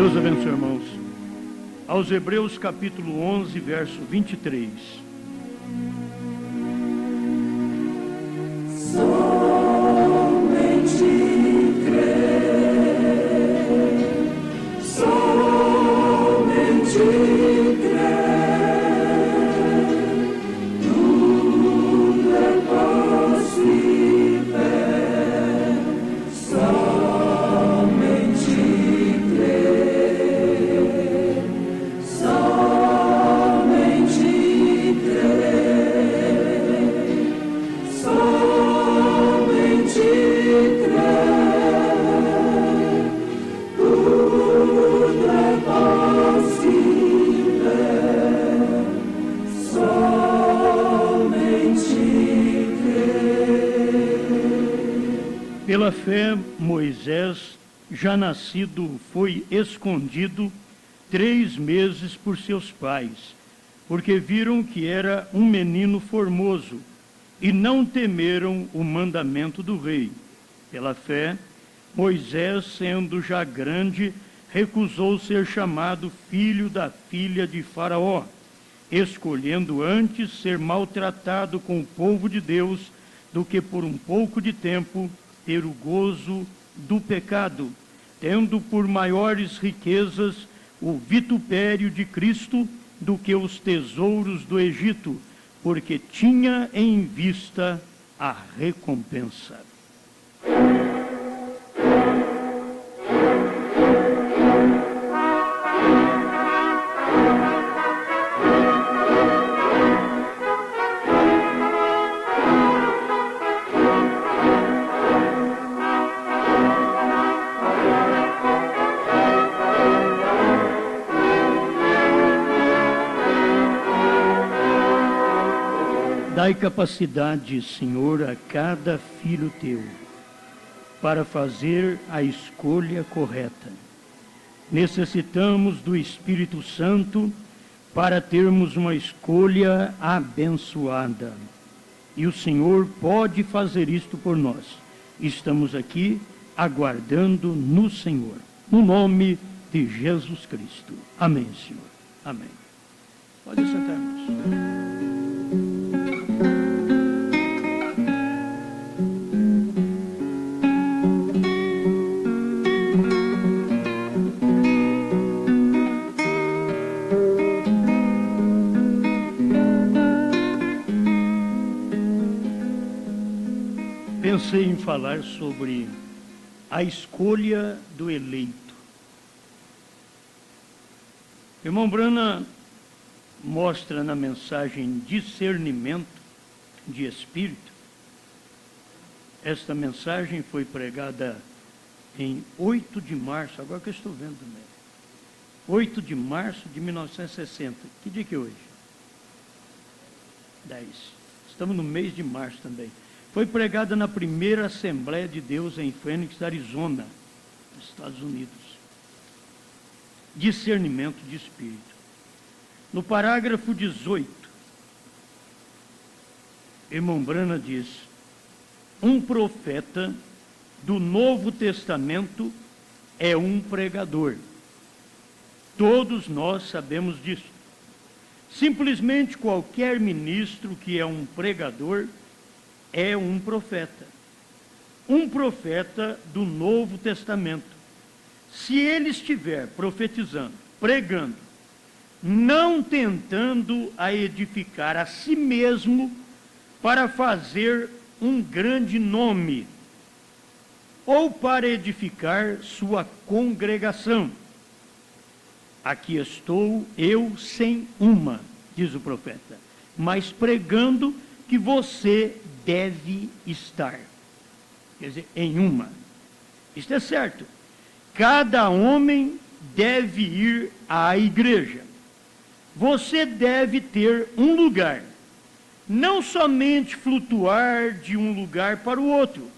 Deus abençoe, irmãos. Aos Hebreus capítulo 11, verso 23. Somente crer, somente crer, tudo é possível, somente crer, somente crer, somente crer, tudo é possível, somente crer. Pela fé, Moisés, já nascido, foi escondido 3 meses por seus pais, porque viram que era um menino formoso, e não temeram o mandamento do rei. Pela fé, Moisés, sendo já grande, recusou ser chamado filho da filha de Faraó, escolhendo antes ser maltratado com o povo de Deus do que por um pouco de tempo ter o gozo do pecado, tendo por maiores riquezas o vitupério de Cristo do que os tesouros do Egito, porque tinha em vista a recompensa. Dai capacidade, Senhor, a cada filho teu, para fazer a escolha correta. Necessitamos do Espírito Santo para termos uma escolha abençoada. E o Senhor pode fazer isto por nós. Estamos aqui aguardando no Senhor. No nome de Jesus Cristo. Amém, Senhor. Amém. Pode sentar, irmãos. Pensei em falar sobre a escolha do eleito. Irmão Brana mostra na mensagem discernimento de espírito. Esta mensagem foi pregada em 8 de março, agora que eu estou vendo também. 8 de março de 1960. Que dia que é hoje? 10. Estamos no mês de março também. Foi pregada na primeira Assembleia de Deus em Phoenix, Arizona, nos Estados Unidos. Discernimento de espírito. No parágrafo 18, irmão Brana diz: um profeta do Novo Testamento é um pregador. Todos nós sabemos disso. Simplesmente qualquer ministro que é um pregador é um profeta. Um profeta do Novo Testamento. Se ele estiver profetizando, pregando, não tentando a edificar a si mesmo para fazer um grande nome, ou para edificar sua congregação. Aqui estou eu sem uma, diz o profeta, mas pregando que você deve estar. Quer dizer, em uma. Isto é certo. Cada homem deve ir à igreja. Você deve ter um lugar. Não somente flutuar de um lugar para o outro,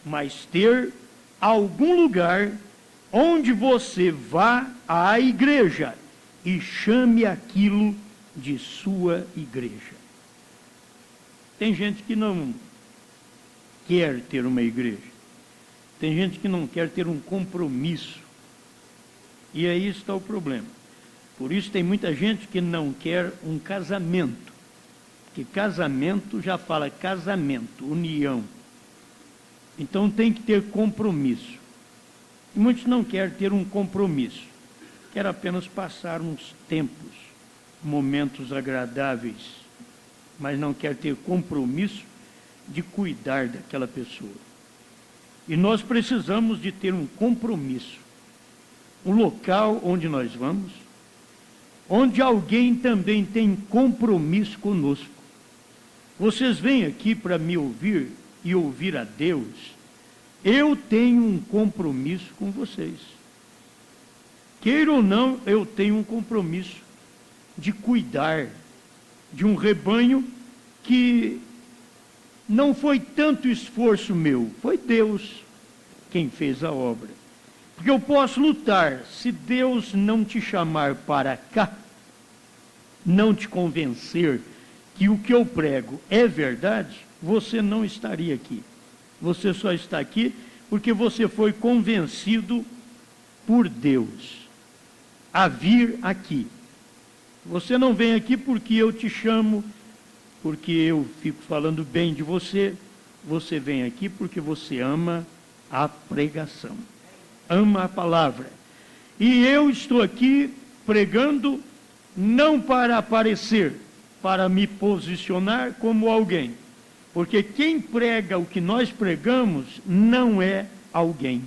mas ter algum lugar onde você vá à igreja e chame aquilo de sua igreja. Tem gente que não quer ter uma igreja. Tem gente que não quer ter um compromisso. E aí está o problema. Por isso tem muita gente que não quer um casamento. Porque casamento já fala casamento, união. Então tem que ter compromisso. E muitos não querem ter um compromisso. Querem apenas passar uns tempos, momentos agradáveis, mas não quer ter compromisso de cuidar daquela pessoa. E nós precisamos de ter um compromisso. Um local onde nós vamos, onde alguém também tem compromisso conosco. Vocês vêm aqui para me ouvir e ouvir a Deus. Eu tenho um compromisso com vocês. Queira ou não, eu tenho um compromisso de cuidar de um rebanho que não foi tanto esforço meu, foi Deus quem fez a obra. Porque eu posso lutar, se Deus não te chamar para cá, não te convencer que o que eu prego é verdade, você não estaria aqui. Você só está aqui porque você foi convencido por Deus a vir aqui. Você não vem aqui porque eu te chamo, porque eu fico falando bem de você. Você vem aqui porque você ama a pregação, ama a palavra. E eu estou aqui pregando não para aparecer, para me posicionar como alguém. Porque quem prega o que nós pregamos não é alguém.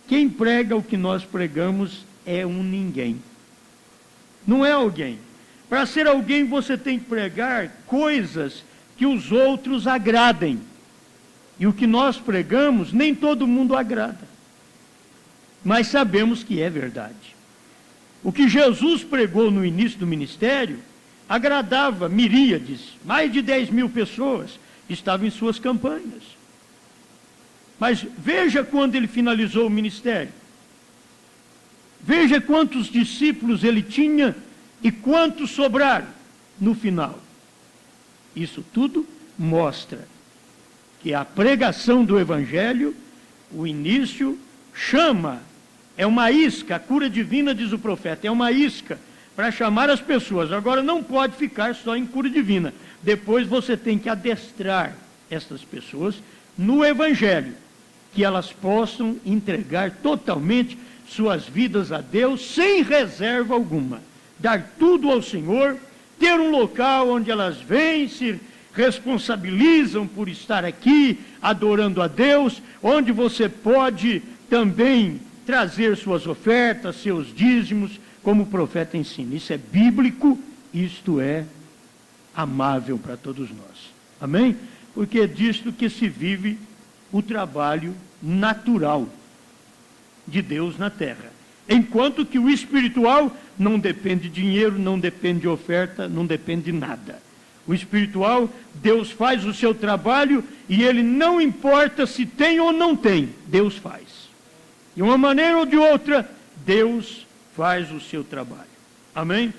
Quem prega o que nós pregamos é um ninguém. Não é alguém. Para ser alguém, você tem que pregar coisas que os outros agradem. E o que nós pregamos, nem todo mundo agrada. Mas sabemos que é verdade. O que Jesus pregou no início do ministério agradava miríades, mais de 10.000 pessoas estavam em suas campanhas. Mas veja quando ele finalizou o ministério. Veja quantos discípulos ele tinha e quantos sobraram no final. Isso tudo mostra que a pregação do Evangelho, o início, chama, é uma isca, a cura divina, diz o profeta, é uma isca para chamar as pessoas. Agora não pode ficar só em cura divina. Depois você tem que adestrar essas pessoas no Evangelho, que elas possam entregar totalmente suas vidas a Deus, sem reserva alguma. Dar tudo ao Senhor, ter um local onde elas vêm, se responsabilizam por estar aqui, adorando a Deus, onde você pode também trazer suas ofertas, seus dízimos, como o profeta ensina. Isso é bíblico, isto é amável para todos nós. Amém? Porque é disto que se vive o trabalho natural de Deus na terra. Enquanto que o espiritual não depende de dinheiro, não depende de oferta, não depende de nada. O espiritual, Deus faz o seu trabalho e ele não importa se tem ou não tem, Deus faz. De uma maneira ou de outra, Deus faz o seu trabalho. Amém?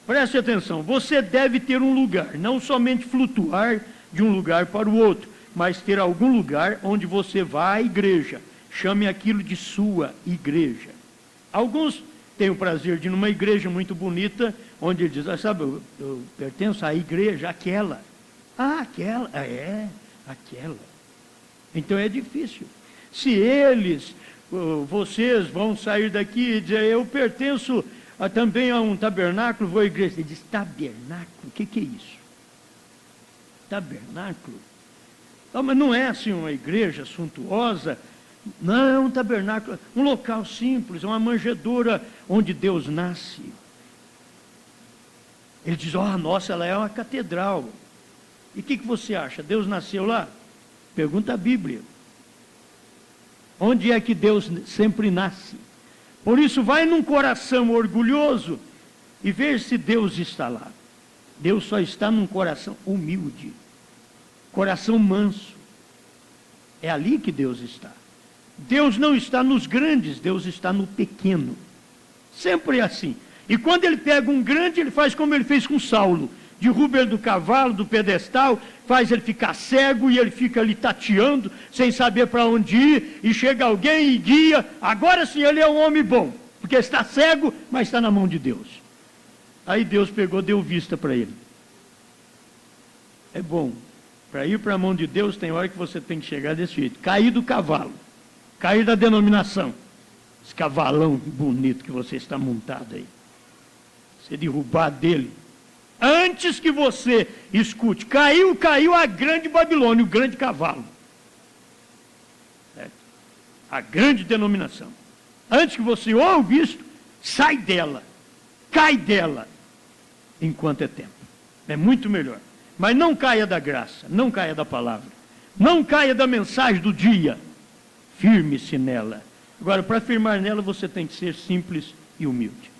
Preste atenção, você deve ter um lugar, não somente flutuar de um lugar para o outro, mas ter algum lugar onde você vá à igreja. Chame aquilo de sua igreja. Alguns têm o prazer de ir numa igreja muito bonita, onde ele diz, sabe, eu pertenço à igreja, aquela. Ah, aquela, aquela. Então é difícil. Se eles, vocês vão sair daqui e dizer, eu pertenço também a um tabernáculo, vou à igreja. Ele diz, tabernáculo, o que é isso? Tabernáculo? Não, mas não é assim uma igreja suntuosa. Não, é um tabernáculo, um local simples, uma manjedoura onde Deus nasce. Ele diz, nossa, ela é uma catedral. E o que você acha? Deus nasceu lá? Pergunta a Bíblia. Onde é que Deus sempre nasce? Por isso, vai num coração orgulhoso e veja se Deus está lá. Deus só está num coração humilde, coração manso. É ali que Deus está. Deus não está nos grandes, Deus está no pequeno. Sempre é assim. E quando ele pega um grande, ele faz como ele fez com Saulo. Derruba ele do cavalo, do pedestal, faz ele ficar cego e ele fica ali tateando, sem saber para onde ir, e chega alguém e guia. Agora sim, ele é um homem bom. porque está cego, mas está na mão de Deus. Aí Deus pegou, deu vista para ele. É bom, para ir para a mão de Deus tem hora que você tem que chegar desse jeito, cair do cavalo, cair da denominação, esse cavalão bonito que você está montado aí, você derrubar dele, antes que você escute, caiu a grande Babilônia, o grande cavalo, certo? A grande denominação, antes que você ouve isso, sai dela, cai dela, enquanto é tempo, é muito melhor. Mas não caia da graça, não caia da palavra, não caia da mensagem do dia, firme-se nela. Agora, para firmar nela, você tem que ser simples e humilde.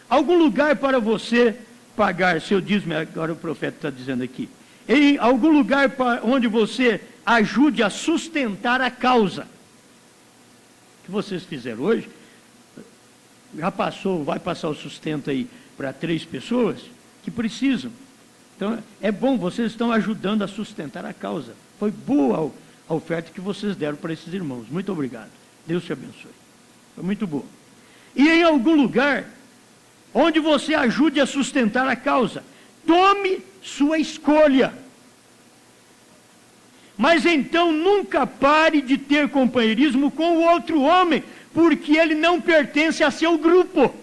Algum lugar para você pagar seu dízimo, agora o profeta está dizendo aqui, em algum lugar onde você ajude a sustentar a causa. O que vocês fizeram hoje, já passou, vai passar o sustento aí para 3 pessoas que precisam. Então, é bom, vocês estão ajudando a sustentar a causa. Foi boa a oferta que vocês deram para esses irmãos. Muito obrigado. Deus te abençoe. Foi muito boa. E em algum lugar, onde você ajude a sustentar a causa, tome sua escolha. Mas então nunca pare de ter companheirismo com o outro homem, porque ele não pertence a seu grupo.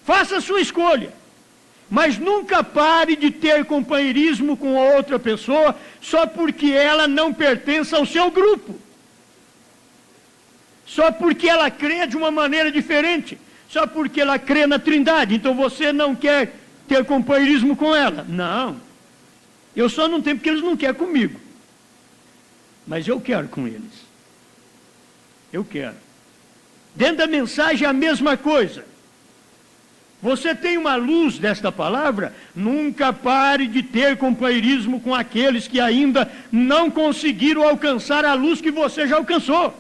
Faça a sua escolha. Mas nunca pare de ter companheirismo com a outra pessoa só porque ela não pertence ao seu grupo. Só porque ela crê de uma maneira diferente. Só porque ela crê na Trindade. Então você não quer ter companheirismo com ela. Não. Eu só não tenho porque eles não querem comigo. Mas eu quero com eles. Eu quero. Dentro da mensagem é a mesma coisa. Você tem uma luz desta palavra? Nunca pare de ter companheirismo com aqueles que ainda não conseguiram alcançar a luz que você já alcançou.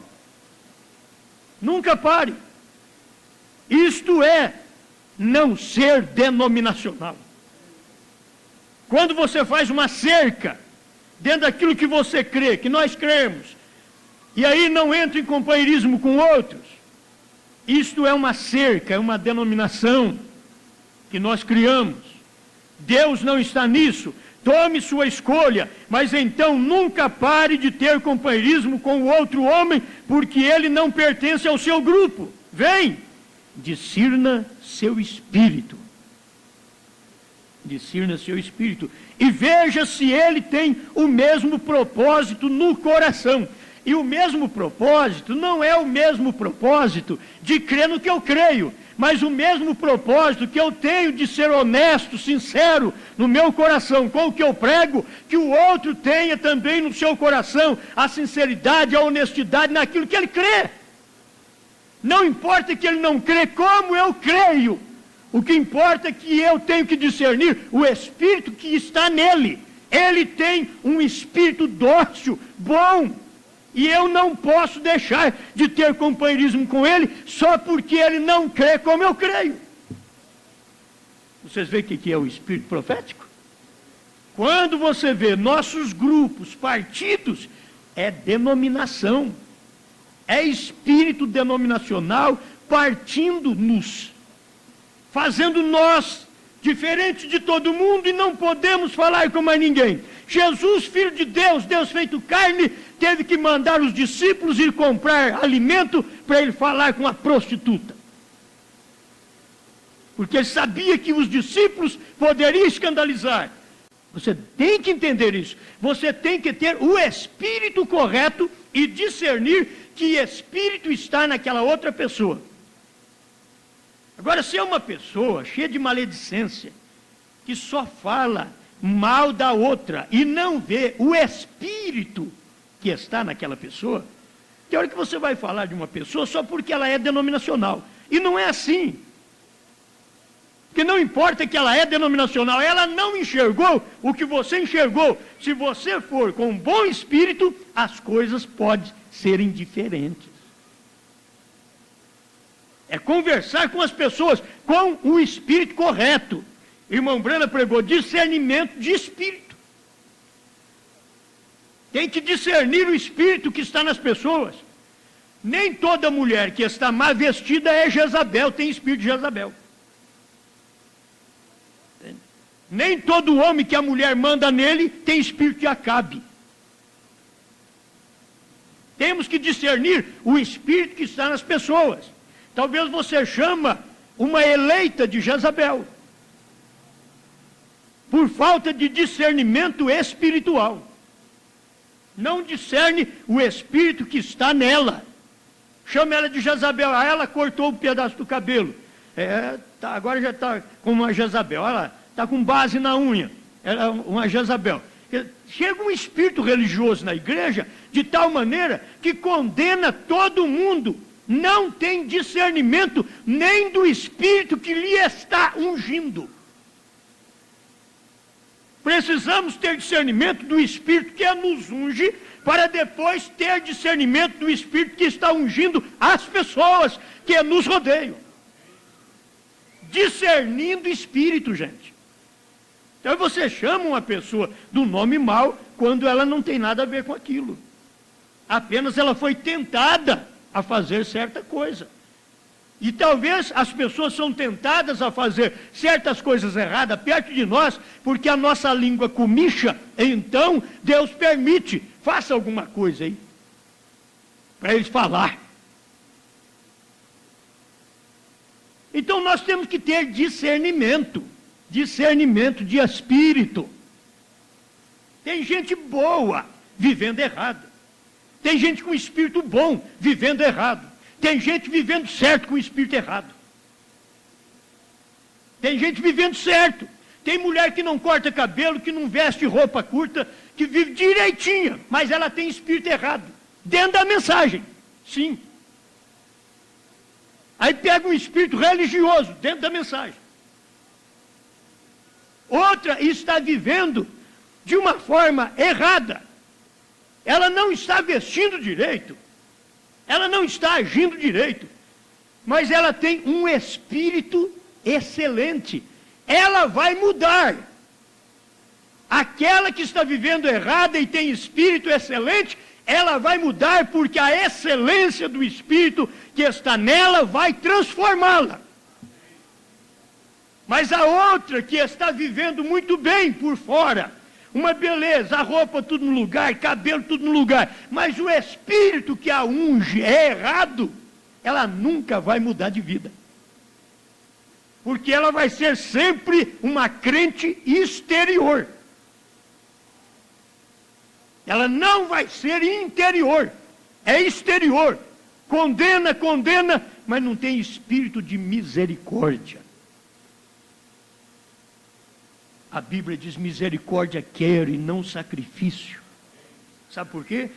Nunca pare. Isto é não ser denominacional. Quando você faz uma cerca dentro daquilo que você crê, que nós cremos, e aí não entra em companheirismo com outros, isto é uma cerca, é uma denominação que nós criamos. Deus não está nisso. Tome sua escolha, mas então nunca pare de ter companheirismo com o outro homem, porque ele não pertence ao seu grupo. Vem, discirna seu espírito. Discirna seu espírito. E veja se ele tem o mesmo propósito no coração. E o mesmo propósito não é o mesmo propósito de crer no que eu creio, mas o mesmo propósito que eu tenho de ser honesto, sincero no meu coração com o que eu prego, que o outro tenha também no seu coração a sinceridade, a honestidade naquilo que ele crê. Não importa que ele não crê como eu creio, o que importa é que eu tenho que discernir o espírito que está nele. Ele tem um espírito dócil, bom, e eu não posso deixar de ter companheirismo com ele só porque ele não crê como eu creio. Vocês veem o que é o espírito profético? Quando você vê nossos grupos, partidos, é denominação, é espírito denominacional partindo-nos, fazendo nós diferente de todo mundo e não podemos falar com mais ninguém. Jesus, filho de Deus, Deus feito carne, teve que mandar os discípulos ir comprar alimento para ele falar com a prostituta. Porque ele sabia que os discípulos poderiam escandalizar. Você tem que entender isso. Você tem que ter o espírito correto e discernir que espírito está naquela outra pessoa. Agora, se é uma pessoa cheia de maledicência, que só fala mal da outra e não vê o espírito que está naquela pessoa, tem hora que você vai falar de uma pessoa só porque ela é denominacional. E não é assim. Porque não importa que ela é denominacional, ela não enxergou o que você enxergou. Se você for com um bom espírito, as coisas podem serem diferentes. É conversar com as pessoas com o espírito correto. Irmão Brana pregou discernimento de espírito. Tem que discernir o espírito que está nas pessoas. Nem toda mulher que está mal vestida é Jezabel, tem espírito de Jezabel. Nem todo homem que a mulher manda nele tem espírito de Acabe. Temos que discernir o espírito que está nas pessoas. Talvez você chama uma eleita de Jezabel, por falta de discernimento espiritual. Não discerne o espírito que está nela. Chama ela de Jezabel. Ela cortou um pedaço do cabelo. Agora já está como uma Jezabel. Ela está com base na unha. Ela é uma Jezabel. Chega um espírito religioso na igreja de tal maneira que condena todo mundo. Não tem discernimento nem do espírito que lhe está ungindo. Precisamos ter discernimento do espírito que nos unge, para depois ter discernimento do espírito que está ungindo as pessoas que nos rodeiam. Discernindo espírito, gente. Então você chama uma pessoa do nome mau quando ela não tem nada a ver com aquilo. Apenas ela foi tentada a fazer certa coisa. E talvez as pessoas são tentadas a fazer certas coisas erradas perto de nós, porque a nossa língua comicha, então Deus permite, faça alguma coisa aí, para eles falar. Então nós temos que ter discernimento de espírito. Tem gente boa vivendo errado. Tem gente com espírito bom vivendo errado. Tem gente vivendo certo com o espírito errado. Tem gente vivendo certo. Tem mulher que não corta cabelo, que não veste roupa curta, que vive direitinha, mas ela tem espírito errado. Dentro da mensagem, sim. Aí pega um espírito religioso dentro da mensagem. Outra está vivendo de uma forma errada. Ela não está vestindo direito. Ela não está agindo direito, mas ela tem um espírito excelente. Ela vai mudar. Aquela que está vivendo errada e tem espírito excelente, ela vai mudar porque a excelência do espírito que está nela vai transformá-la. Mas a outra que está vivendo muito bem por fora, uma beleza, a roupa tudo no lugar, cabelo tudo no lugar, mas o espírito que a unge é errado, ela nunca vai mudar de vida. Porque ela vai ser sempre uma crente exterior. Ela não vai ser interior, é exterior. Condena, mas não tem espírito de misericórdia. A Bíblia diz: misericórdia quero e não sacrifício. Sabe por quê?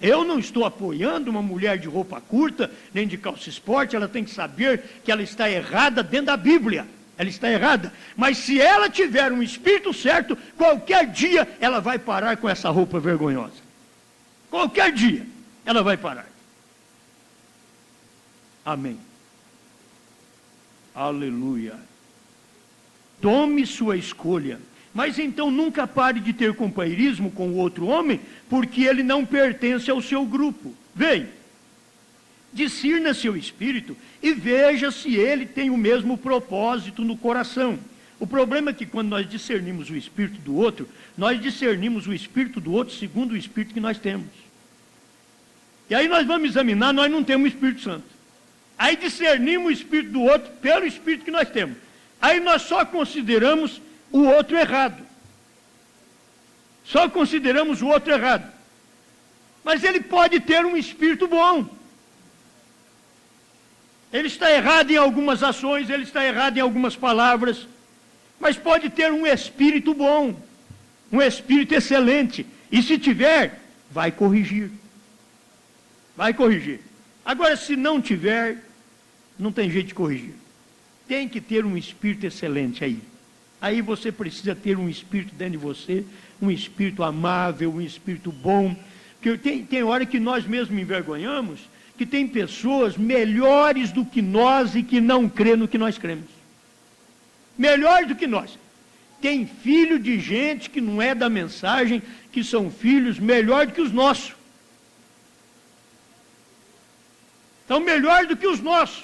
Eu não estou apoiando uma mulher de roupa curta, nem de calça esporte. Ela tem que saber que ela está errada dentro da Bíblia. Ela está errada. Mas se ela tiver um espírito certo, qualquer dia ela vai parar com essa roupa vergonhosa. Qualquer dia ela vai parar. Amém. Aleluia. Tome sua escolha, mas então nunca pare de ter companheirismo com o outro homem, porque ele não pertence ao seu grupo. Vem, discirna seu espírito e veja se ele tem o mesmo propósito no coração. O problema é que quando nós discernimos o espírito do outro, nós discernimos o espírito do outro segundo o espírito que nós temos. E aí nós vamos examinar, nós não temos o Espírito Santo. Aí discernimos o espírito do outro pelo espírito que nós temos. Aí nós só consideramos o outro errado. Só consideramos o outro errado. Mas ele pode ter um espírito bom. Ele está errado em algumas ações, ele está errado em algumas palavras, mas pode ter um espírito bom, um espírito excelente. E se tiver, vai corrigir. Vai corrigir. Agora, se não tiver, não tem jeito de corrigir. Tem que ter um espírito excelente aí. Aí você precisa ter um espírito dentro de você, um espírito amável, um espírito bom. Porque tem hora que nós mesmos envergonhamos, que tem pessoas melhores do que nós e que não crê no que nós cremos. Melhor do que nós. Tem filho de gente que não é da mensagem, que são filhos melhor do que os nossos. Estão melhor do que os nossos.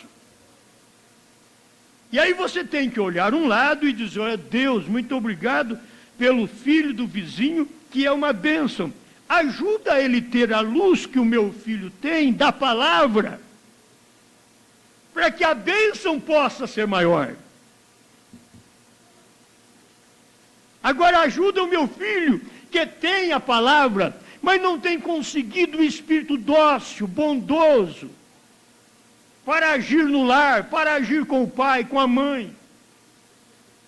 E aí você tem que olhar um lado e dizer, olha, Deus, muito obrigado pelo filho do vizinho, que é uma bênção. Ajuda ele a ter a luz que o meu filho tem da palavra, para que a bênção possa ser maior. Agora ajuda o meu filho, que tem a palavra, mas não tem conseguido o espírito dócil, bondoso, para agir no lar, para agir com o pai, com a mãe.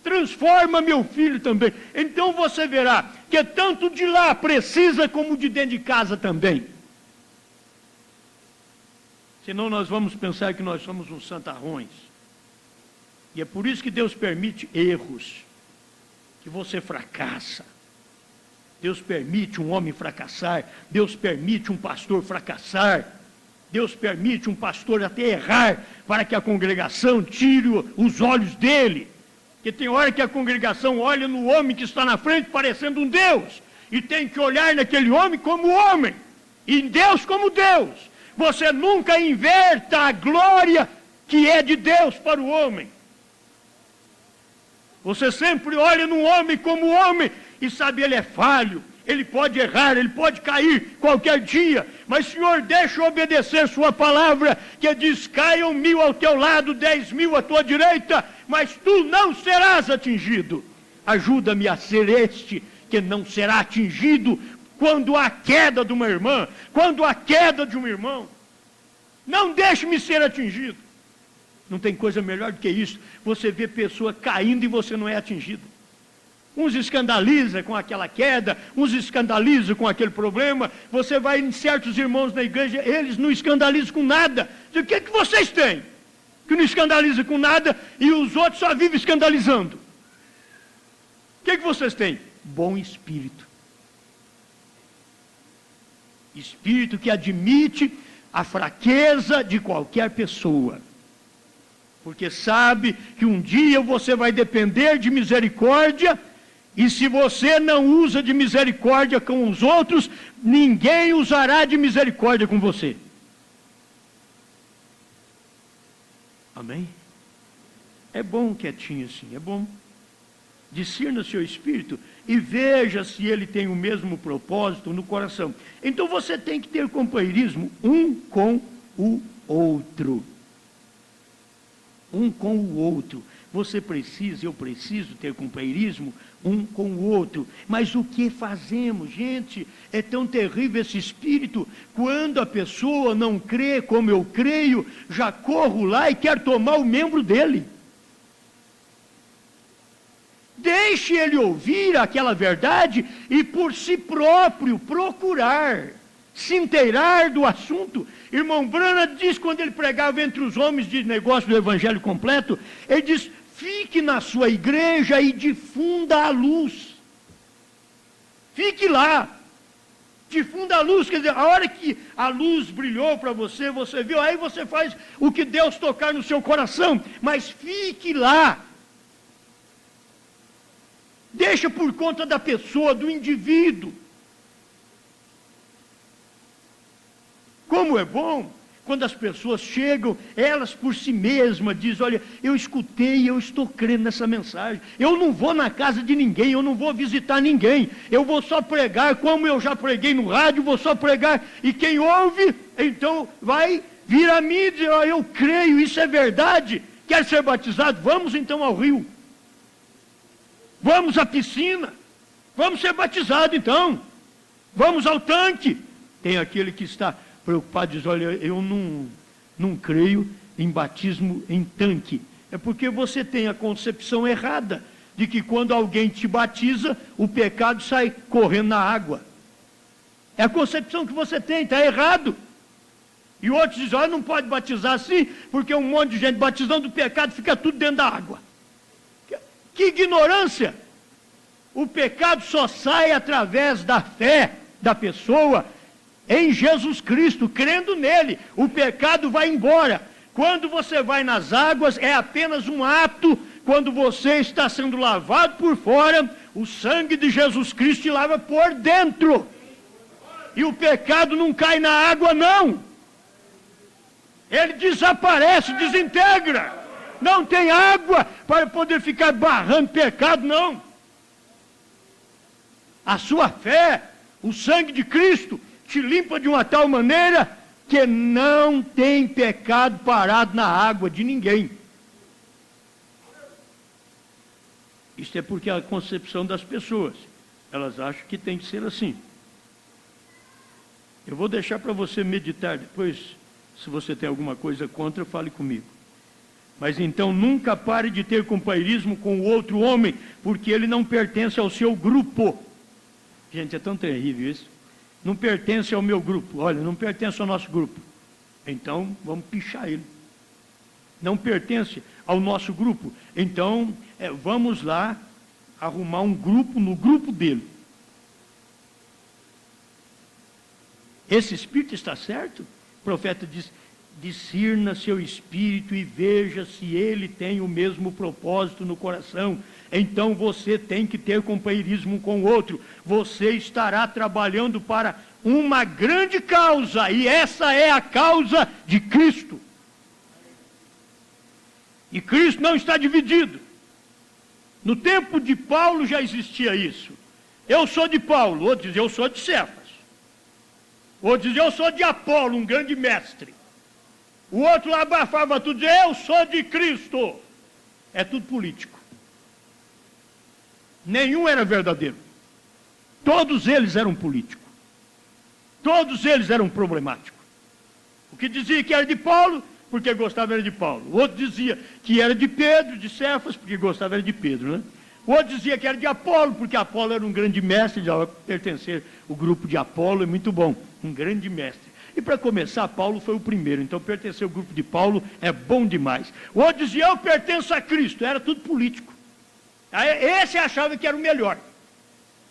Transforma meu filho também. Então você verá que tanto de lá precisa como de dentro de casa também. Senão nós vamos pensar que nós somos uns santarrões. E é por isso que Deus permite erros, que você fracassa. Deus permite um homem fracassar, Deus permite um pastor fracassar, Deus permite um pastor até errar, para que a congregação tire os olhos dele. Porque tem hora que a congregação olha no homem que está na frente parecendo um Deus, e tem que olhar naquele homem como homem, e em Deus como Deus. Você nunca inverta a glória que é de Deus para o homem. Você sempre olha no homem como homem, e sabe, ele é falho, ele pode errar, ele pode cair qualquer dia, mas Senhor, deixa eu obedecer sua palavra, que diz, caiam 1000 ao teu lado, 10.000 à tua direita, mas tu não serás atingido. Ajuda-me a ser este que não será atingido quando há queda de uma irmã, quando há queda de um irmão. Não deixe-me ser atingido. Não tem coisa melhor do que isso, você vê pessoa caindo e você não é atingido. Uns escandalizam com aquela queda, uns escandalizam com aquele problema. Você vai em certos irmãos na igreja, eles não escandalizam com nada. O que vocês têm? Que não escandaliza com nada e os outros só vivem escandalizando. O que vocês têm? Bom espírito. Espírito que admite a fraqueza de qualquer pessoa. Porque sabe que um dia você vai depender de misericórdia, e se você não usa de misericórdia com os outros, ninguém usará de misericórdia com você. Amém? É bom quietinho assim, é bom. Discirna seu espírito e veja se ele tem o mesmo propósito no coração. Então você tem que ter companheirismo um com o outro. Um com o outro. Você precisa, eu preciso ter companheirismo um com o outro. Mas o que fazemos, gente? É tão terrível esse espírito. Quando a pessoa não crê como eu creio, já corro lá e quero tomar o membro dele. Deixe ele ouvir aquela verdade e por si próprio procurar, se inteirar do assunto. Irmão Branham diz, quando ele pregava entre os homens de negócio do evangelho completo, ele diz, fique na sua igreja e difunda a luz. Fique lá, difunda a luz, quer dizer, a hora que a luz brilhou para você, você viu, aí você faz o que Deus tocar no seu coração, mas fique lá. Deixa por conta da pessoa, do indivíduo. Como é bom quando as pessoas chegam, elas por si mesmas dizem, olha, eu escutei, eu estou crendo nessa mensagem, eu não vou na casa de ninguém, eu não vou visitar ninguém, eu vou só pregar, como eu já preguei no rádio, vou só pregar, e quem ouve, então vai vir a mim e dizer, oh, eu creio, isso é verdade, quer ser batizado? Vamos então ao rio, vamos à piscina, vamos ser batizados então, vamos ao tanque. Tem aquele que está preocupado, diz, olha, eu não creio em batismo em tanque. É porque você tem a concepção errada de que quando alguém te batiza, o pecado sai correndo na água. É a concepção que você tem, está errado. E outros dizem, olha, não pode batizar assim, porque um monte de gente batizando o pecado, fica tudo dentro da água. Que ignorância! O pecado só sai através da fé da pessoa em Jesus Cristo, crendo nele, o pecado vai embora. Quando você vai nas águas, é apenas um ato, quando você está sendo lavado por fora, o sangue de Jesus Cristo te lava por dentro. E o pecado não cai na água, não. Ele desaparece, desintegra. Não tem água para poder ficar barrando pecado, não. A sua fé, o sangue de Cristo, te limpa de uma tal maneira que não tem pecado parado na água de ninguém. Isso é porque a concepção das pessoas, elas acham que tem que ser assim. Eu vou deixar para você meditar depois. Se você tem alguma coisa contra, fale comigo. Mas então nunca pare de ter companheirismo com o outro homem, porque ele não pertence ao seu grupo. Gente, é tão terrível isso. Não pertence ao meu grupo. Olha, não pertence ao nosso grupo. Então, vamos pichar ele. Não pertence ao nosso grupo. Então, vamos lá arrumar um grupo no grupo dele. Esse espírito está certo? O profeta diz: discirna seu espírito e veja se ele tem o mesmo propósito no coração. Então você tem que ter companheirismo com o outro. Você estará trabalhando para uma grande causa, e essa é a causa de Cristo. E Cristo não está dividido. No tempo de Paulo já existia isso. Eu sou de Paulo, outro diz eu sou de Cefas. Outro diz eu sou de Apolo, um grande mestre. O outro lá abafava tudo, dizia eu sou de Cristo. É tudo político. Nenhum era verdadeiro. Todos eles eram políticos. Todos eles eram problemáticos. O que dizia que era de Paulo, porque gostava era de Paulo. O outro dizia que era de Pedro, de Cefas, porque gostava era de Pedro, né? O outro dizia que era de Apolo, porque Apolo era um grande mestre, já pertencer ao grupo de Apolo é muito bom, um grande mestre. E para começar, Paulo foi o primeiro, então pertencer ao grupo de Paulo é bom demais. O outro dizia, eu pertenço a Cristo, era tudo político. Esse achava que era o melhor,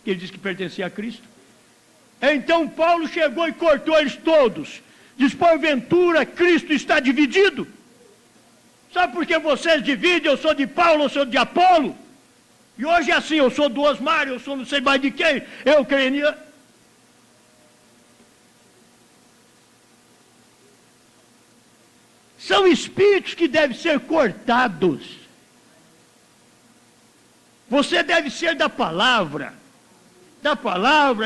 que ele disse que pertencia a Cristo. Então Paulo chegou e cortou eles todos. Diz, porventura, Cristo está dividido? Sabe por que vocês dividem? Eu sou de Paulo, eu sou de Apolo. E hoje é assim, eu sou do Osmar, eu sou não sei mais de quem, eu creio. São espíritos que devem ser cortados. Você deve ser da palavra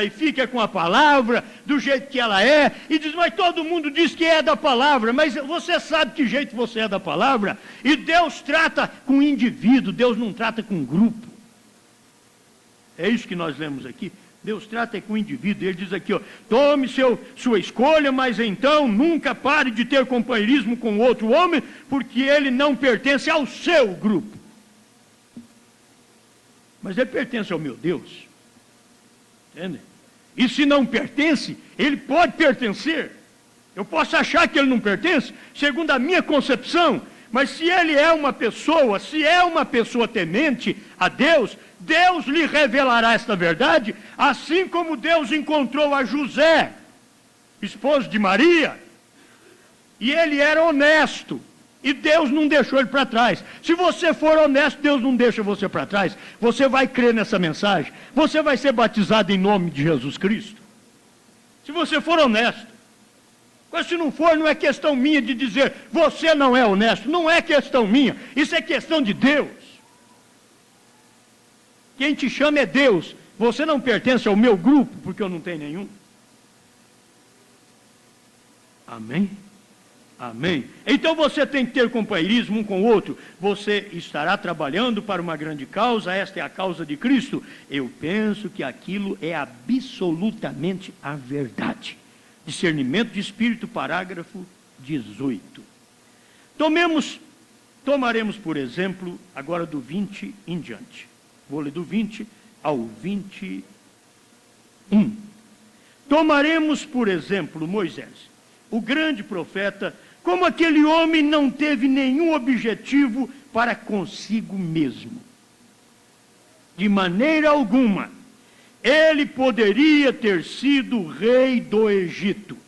e fica com a palavra do jeito que ela é, e diz, mas todo mundo diz que é da palavra, mas você sabe que jeito você é da palavra, e Deus trata com indivíduo, Deus não trata com grupo. É isso que nós lemos aqui, Deus trata com o indivíduo. Ele diz aqui, ó, tome sua escolha, mas então nunca pare de ter companheirismo com outro homem, porque ele não pertence ao seu grupo. Mas ele pertence ao meu Deus. Entende? E se não pertence, ele pode pertencer. Eu posso achar que ele não pertence, segundo a minha concepção, mas se ele é uma pessoa, se é uma pessoa temente a Deus, Deus lhe revelará esta verdade, assim como Deus encontrou a José, esposo de Maria, e ele era honesto, e Deus não deixou ele para trás. Se você for honesto, Deus não deixa você para trás. Você vai crer nessa mensagem, você vai ser batizado em nome de Jesus Cristo, se você for honesto. Mas se não for, não é questão minha de dizer, você não é honesto, não é questão minha, isso é questão de Deus. Quem te chama é Deus, você não pertence ao meu grupo, porque eu não tenho nenhum. Amém? Amém? Então você tem que ter companheirismo um com o outro. Você estará trabalhando para uma grande causa, esta é a causa de Cristo. Eu penso que aquilo é absolutamente a verdade. Discernimento de espírito, parágrafo 18. Tomaremos, por exemplo, agora do 20 em diante. Vou ler do 20 ao 21. Tomaremos, por exemplo, Moisés, o grande profeta, como aquele homem não teve nenhum objetivo para consigo mesmo. De maneira alguma, ele poderia ter sido rei do Egito.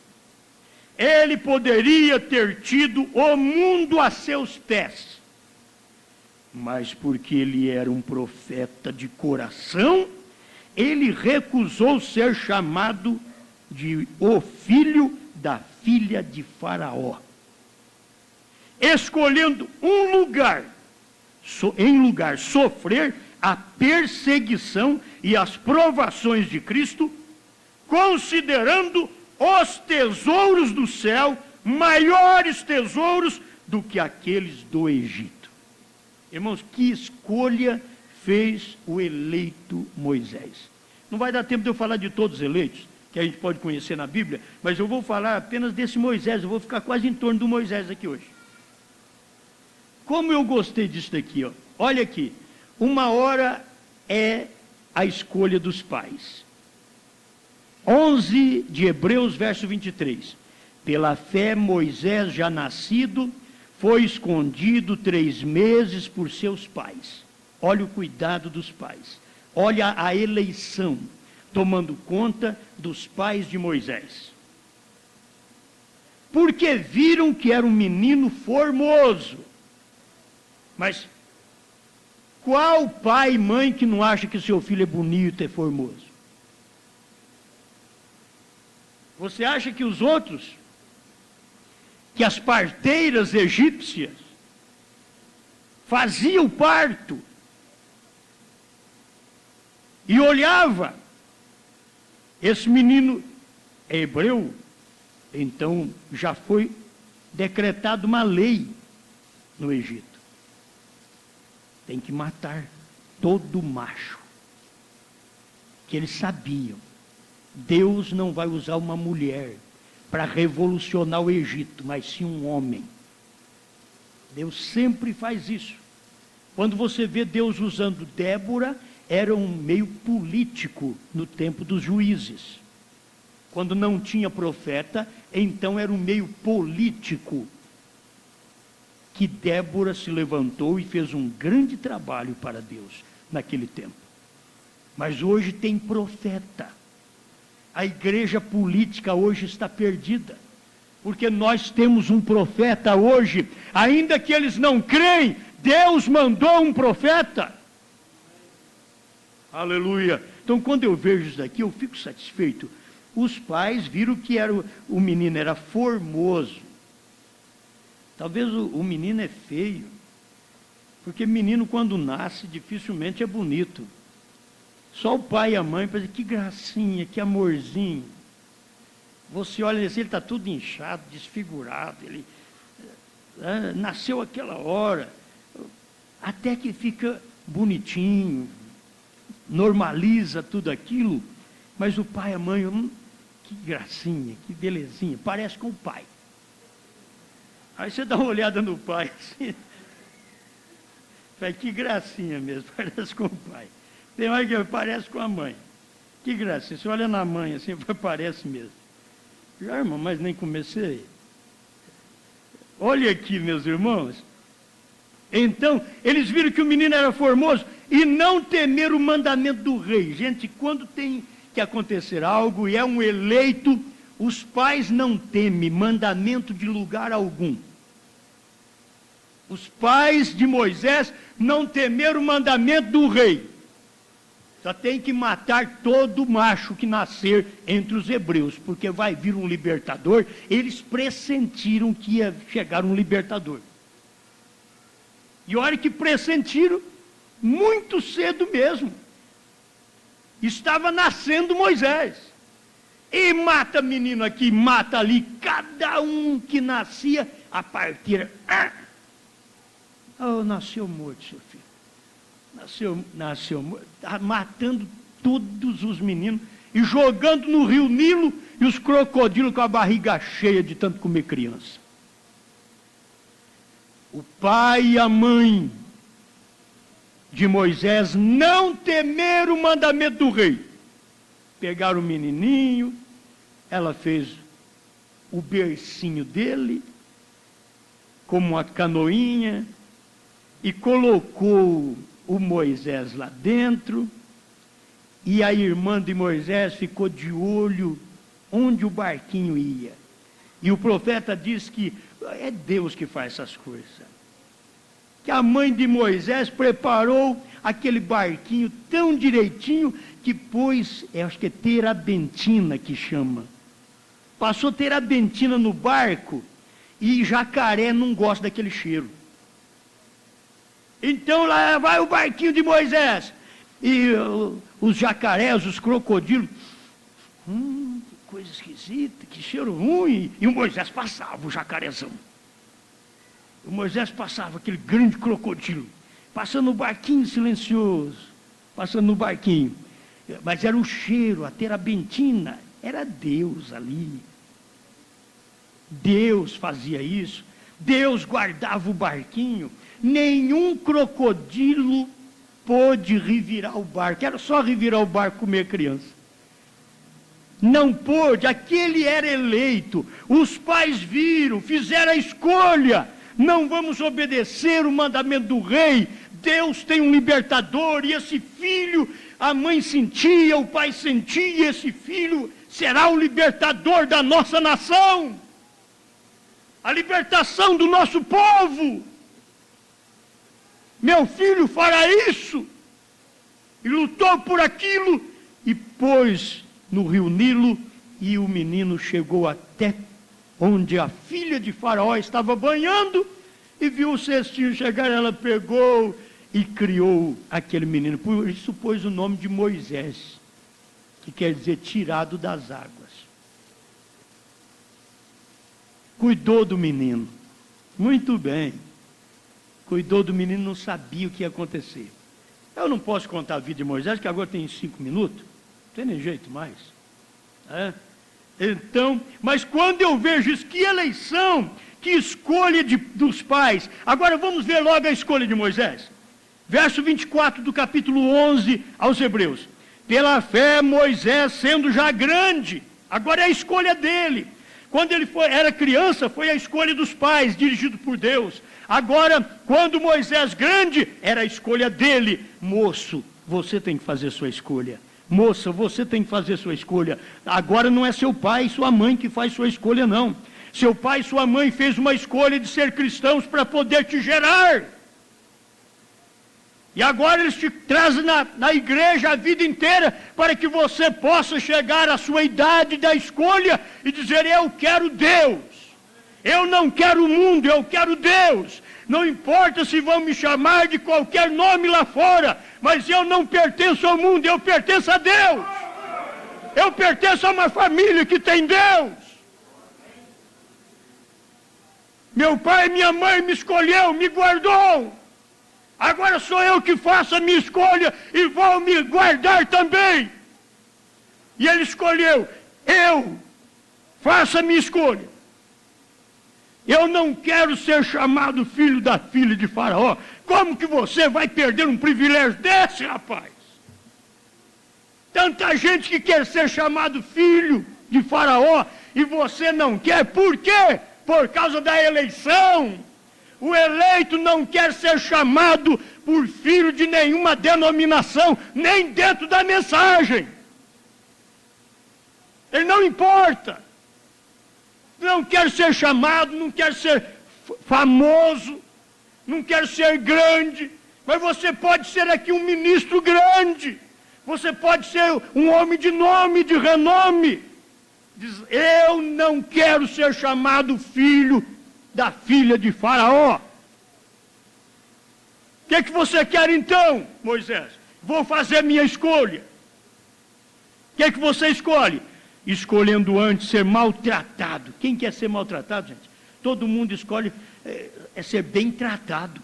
Ele poderia ter tido o mundo a seus pés. Mas porque ele era um profeta de coração, ele recusou ser chamado de o filho da filha de Faraó. escolhendo em lugar sofrer a perseguição e as provações de Cristo, considerando os tesouros do céu maiores tesouros do que aqueles do Egito. Irmãos, que escolha fez o eleito Moisés? Não vai dar tempo de eu falar de todos os eleitos que a gente pode conhecer na Bíblia, mas eu vou falar apenas desse Moisés. Eu vou ficar quase em torno do Moisés aqui hoje. Como eu gostei disso daqui, ó. Olha aqui, uma hora é a escolha dos pais. 11 de Hebreus, verso 23. Pela fé, Moisés, já nascido, foi escondido 3 meses por seus pais. Olha o cuidado dos pais. Olha a eleição, tomando conta dos pais de Moisés. Porque viram que era um menino formoso. Mas qual pai e mãe que não acha que seu filho é bonito, é formoso? Você acha que os outros, que as parteiras egípcias faziam o parto e olhava, esse menino é hebreu, então já foi decretada uma lei no Egito. Tem que matar todo macho. Que eles sabiam. Deus não vai usar uma mulher para revolucionar o Egito, mas sim um homem. Deus sempre faz isso. Quando você vê Deus usando Débora, era um meio político no tempo dos juízes. Quando não tinha profeta, então era um meio político que Débora se levantou e fez um grande trabalho para Deus naquele tempo. Mas hoje tem profeta. A igreja política hoje está perdida, porque nós temos um profeta hoje, ainda que eles não creem, Deus mandou um profeta. Aleluia. Então, quando eu vejo isso daqui, eu fico satisfeito. Os pais viram que o menino era formoso. Talvez o menino é feio, porque menino quando nasce dificilmente é bonito. Só o pai e a mãe para dizer, que gracinha, que amorzinho. Você olha assim, ele está tudo inchado, desfigurado, ele nasceu aquela hora, até que fica bonitinho, normaliza tudo aquilo, mas o pai e a mãe, que gracinha, que belezinha, parece com o pai. Aí você dá uma olhada no pai, assim, que gracinha mesmo, parece com o pai. Tem hora que parece com a mãe, que gracinha, você olha na mãe assim, parece mesmo. Já, irmão, mas nem comecei. Olha aqui, meus irmãos. Então, eles viram que o menino era formoso e não temeram o mandamento do rei. Gente, quando tem que acontecer algo e é um eleito, os pais não temem mandamento de lugar algum. Os pais de Moisés não temeram o mandamento do rei. Só tem que matar todo macho que nascer entre os hebreus, porque vai vir um libertador. Eles pressentiram que ia chegar um libertador. E olha que pressentiram muito cedo mesmo. Estava nascendo Moisés. E mata menino aqui, mata ali, cada um que nascia, a partir. Oh, nasceu morto, seu filho. Nasceu morto. Está matando todos os meninos e jogando no rio Nilo e os crocodilos com a barriga cheia de tanto comer criança. O pai e a mãe de Moisés não temeram o mandamento do rei. Pegaram o menininho, ela fez o bercinho dele, como uma canoinha, e colocou o Moisés lá dentro, e a irmã de Moisés ficou de olho onde o barquinho ia. E o profeta diz que é Deus que faz essas coisas. Que a mãe de Moisés preparou aquele barquinho tão direitinho que pôs, acho que é terabentina que chama. Passou terabentina no barco E jacaré não gosta daquele cheiro. Então lá vai o barquinho de Moisés. E os jacarés, os crocodilos, que coisa esquisita, que cheiro ruim. E o Moisés passava, o jacarezão. O Moisés passava, aquele grande crocodilo, passando no barquinho silencioso, passando no barquinho. Mas era o cheiro, a terabentina, era Deus ali. Deus fazia isso, Deus guardava o barquinho, nenhum crocodilo pôde revirar o barco, era só revirar o barco e comer criança. Não pôde, aquele era eleito, os pais viram, fizeram a escolha, não vamos obedecer o mandamento do rei, Deus tem um libertador, e esse filho, a mãe sentia, o pai sentia, e esse filho será o libertador da nossa nação, a libertação do nosso povo. Meu filho fará isso, e lutou por aquilo, e pôs no rio Nilo, e o menino chegou até onde a filha de Faraó estava banhando, e viu o cestinho chegar, ela pegou e criou aquele menino. Por isso pôs o nome de Moisés, que quer dizer tirado das águas. Cuidou do menino, muito bem. Cuidou do menino, não sabia o que ia acontecer. Eu não posso contar a vida de Moisés, que agora tem 5 minutos, não tem nem jeito mais. Então, mas quando eu vejo isso, que eleição, que escolha dos pais. Agora vamos ver logo a escolha de Moisés. Verso 24 do capítulo 11 aos Hebreus. Pela fé, Moisés, sendo já grande, agora é a escolha dele. Quando ele era criança, foi a escolha dos pais, dirigido por Deus. Agora, quando Moisés grande, era a escolha dele. Moço, você tem que fazer sua escolha. Moça, você tem que fazer sua escolha. Agora não é seu pai e sua mãe que faz sua escolha, não. Seu pai e sua mãe fez uma escolha de ser cristãos para poder te gerar. E agora eles te trazem na igreja a vida inteira para que você possa chegar à sua idade da escolha e dizer: eu quero Deus. Eu não quero o mundo, eu quero Deus. Não importa se vão me chamar de qualquer nome lá fora, mas eu não pertenço ao mundo, eu pertenço a Deus. Eu pertenço a uma família que tem Deus. Meu pai e minha mãe me escolheu, me guardou. Agora sou eu que faço a minha escolha e vou me guardar também. E ele escolheu, eu faço a minha escolha. Eu não quero ser chamado filho da filha de Faraó. Como que você vai perder um privilégio desse, rapaz? Tanta gente que quer ser chamado filho de Faraó e você não quer. Por quê? Por causa da eleição. O eleito não quer ser chamado por filho de nenhuma denominação, nem dentro da mensagem. Ele não importa. Não quer ser chamado, não quer ser famoso, não quer ser grande, mas você pode ser aqui um ministro grande, você pode ser um homem de nome, de renome. Diz: eu não quero ser chamado filho da filha de Faraó. O que você quer então, Moisés? Vou fazer minha escolha. O que você escolhe? Escolhendo antes ser maltratado. Quem quer ser maltratado, gente? Todo mundo escolhe ser bem tratado.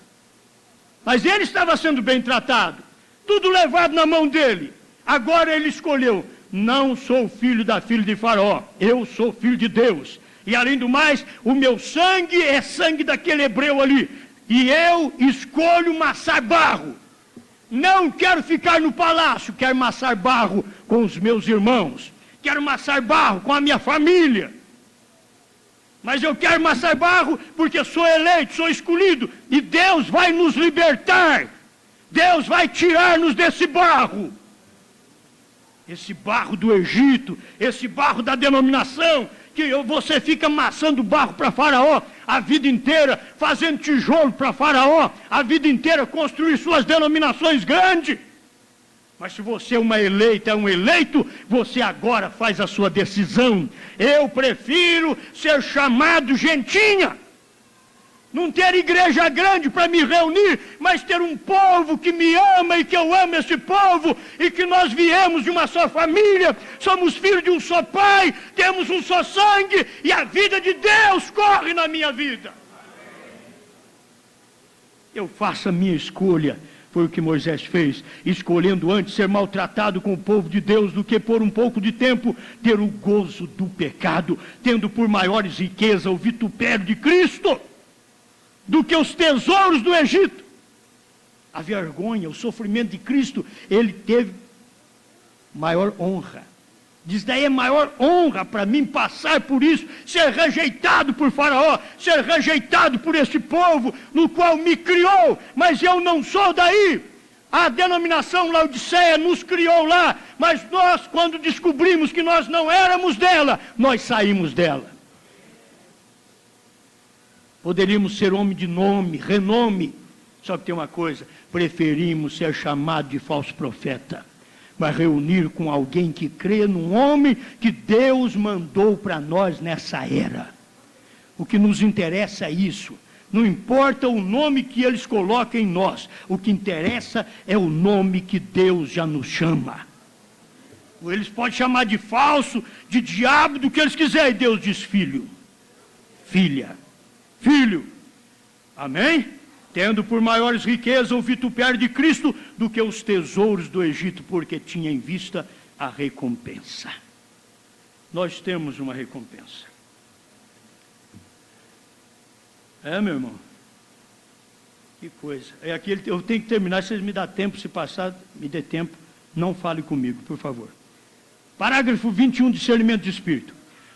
Mas ele estava sendo bem tratado. Tudo levado na mão dele. Agora ele escolheu: não sou filho da filha de Faraó. Eu sou filho de Deus. E além do mais, o meu sangue é sangue daquele hebreu ali. E eu escolho massar barro. Não quero ficar no palácio, quero massar barro com os meus irmãos. Quero massar barro com a minha família. Mas eu quero massar barro porque sou eleito, sou escolhido. E Deus vai nos libertar. Deus vai tirar-nos desse barro. Esse barro do Egito, esse barro da denominação, que você fica amassando barro para Faraó a vida inteira, fazendo tijolo para Faraó a vida inteira, construir suas denominações grandes. Mas se você é uma eleita, é um eleito, você agora faz a sua decisão. Eu prefiro ser chamado gentinha, Não ter igreja grande para me reunir, mas ter um povo que me ama e que eu amo esse povo, e que nós viemos de uma só família, somos filhos de um só pai, temos um só sangue, e a vida de Deus corre na minha vida. Eu faço a minha escolha. Foi o que Moisés fez, escolhendo antes ser maltratado com o povo de Deus do que por um pouco de tempo ter o gozo do pecado, tendo por maiores riqueza o vitupério de Cristo do que os tesouros do Egito. A vergonha, o sofrimento de Cristo, ele teve maior honra. Diz daí é maior honra para mim passar por isso, ser rejeitado por Faraó, ser rejeitado por esse povo no qual me criou, mas eu não sou daí. A denominação Laodiceia nos criou lá, mas nós, quando descobrimos que nós não éramos dela, nós saímos dela. Poderíamos ser homem de nome, renome, só que tem uma coisa, preferimos ser chamado de falso profeta. Mas reunir com alguém que crê num homem que Deus mandou para nós nessa era. O que nos interessa é isso. Não importa o nome que eles colocam em nós. O que interessa é o nome que Deus já nos chama. Eles podem chamar de falso, de diabo, do que eles quiserem. Deus diz filho, filha, filho. Amém? Tendo por maiores riquezas o vitupério de Cristo do que os tesouros do Egito, porque tinha em vista a recompensa. Nós temos uma recompensa. Meu irmão? Que coisa. Eu tenho que terminar, se vocês me dão tempo, se passar, me dê tempo, não fale comigo, por favor. Parágrafo 21, discernimento de Espírito.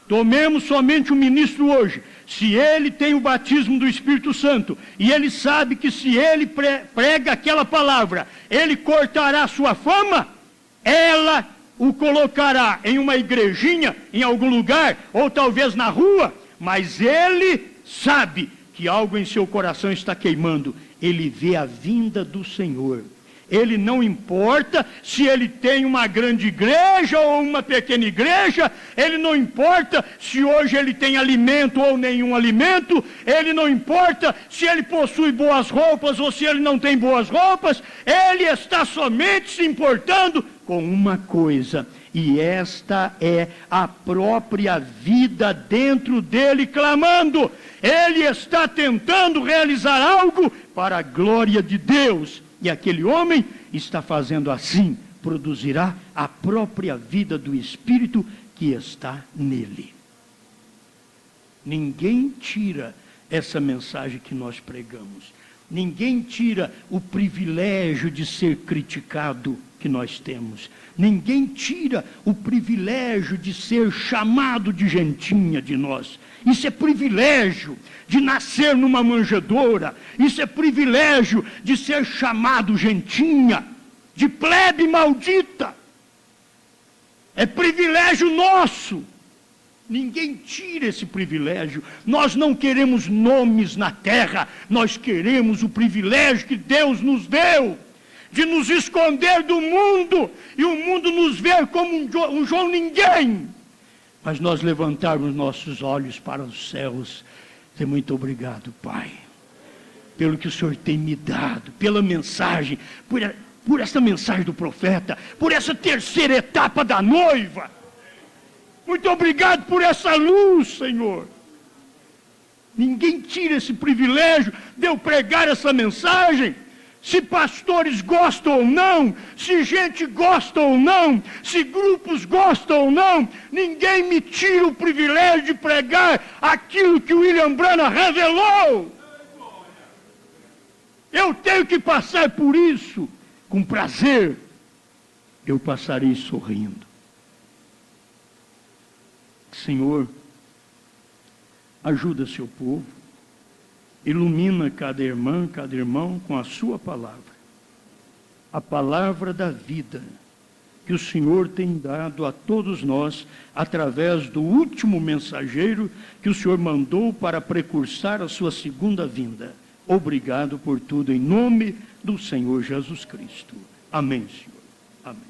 Tomemos somente o ministro hoje, se ele tem o batismo do Espírito Santo, e ele sabe que se ele prega aquela palavra, ele cortará sua fama, ela o colocará em uma igrejinha, em algum lugar, ou talvez na rua, mas ele sabe que algo em seu coração está queimando, ele vê a vinda do Senhor. Ele não importa se ele tem uma grande igreja ou uma pequena igreja, ele não importa se hoje ele tem alimento ou nenhum alimento, ele não importa se ele possui boas roupas ou se ele não tem boas roupas, ele está somente se importando com uma coisa, e esta é a própria vida dentro dele clamando. Ele está tentando realizar algo para a glória de Deus. E aquele homem está fazendo assim, produzirá a própria vida do Espírito que está nele. Ninguém tira essa mensagem que nós pregamos. Ninguém tira o privilégio de ser criticado que nós temos. Ninguém tira o privilégio de ser chamado de gentinha de nós. Isso é privilégio de nascer numa manjedoura. Isso é privilégio de ser chamado gentinha, de plebe maldita. É privilégio nosso. Ninguém tira esse privilégio. Nós não queremos nomes na terra. Nós queremos o privilégio que Deus nos deu de nos esconder do mundo e o mundo nos ver como um João Ninguém. Mas nós levantarmos nossos olhos para os céus, dizer muito obrigado, Pai, pelo que o Senhor tem me dado, pela mensagem, por essa mensagem do profeta, por essa terceira etapa da noiva. Muito obrigado por essa luz, Senhor. Ninguém tira esse privilégio de eu pregar essa mensagem. Se pastores gostam ou não, se gente gosta ou não, se grupos gostam ou não, ninguém me tira o privilégio de pregar aquilo que o William Branham revelou. Eu tenho que passar por isso com prazer. Eu passarei sorrindo. Senhor, ajuda seu povo. Ilumina cada irmã, cada irmão com a sua palavra. A palavra da vida que o Senhor tem dado a todos nós através do último mensageiro que o Senhor mandou para precursar a sua segunda vinda. Obrigado por tudo em nome do Senhor Jesus Cristo. Amém, Senhor. Amém.